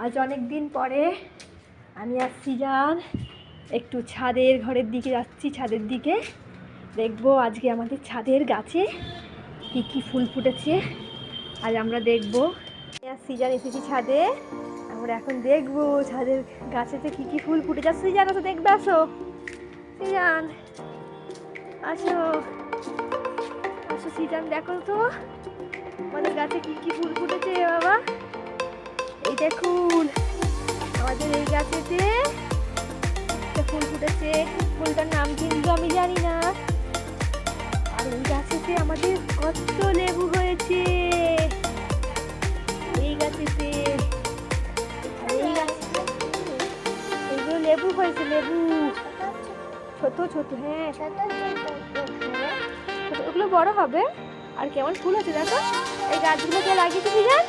আজ অনেক দিন পরে আমি আর সিজান একটু ছাদের ঘরের দিকে যাচ্ছি। ছাদের দিকে দেখবো আজকে আমাদের ছাদের গাছে কি কি ফুল ফুটেছে। আজ আমরা দেখবো। সিজান এসেছি ছাদে, আমরা এখন দেখবো ছাদের গাছেতে কি কি ফুল ফুটে যাচ্ছে। সিজান আসো, দেখবে, আসো সিজান, আসো আসো সিজান, দেখো তো আমাদের গাছে কি কি ফুল ফুটেছে বাবা। এই দেখুন আমাদের এই গাছেতে একটা ফুল ফুটেছে, ফুলটার নাম কিন্তু আমি জানি না। আর এই গাছেতে আমাদের কত লেবু হয়েছে, এই গাছেতে এইগুলো লেবু হয়েছে, লেবু ছোট ছোট। হ্যাঁ ওগুলো বড় হবে। আর কেমন ফুল আছে দেখো। এই গাছগুলো কে লাগিয়েছে সিজান?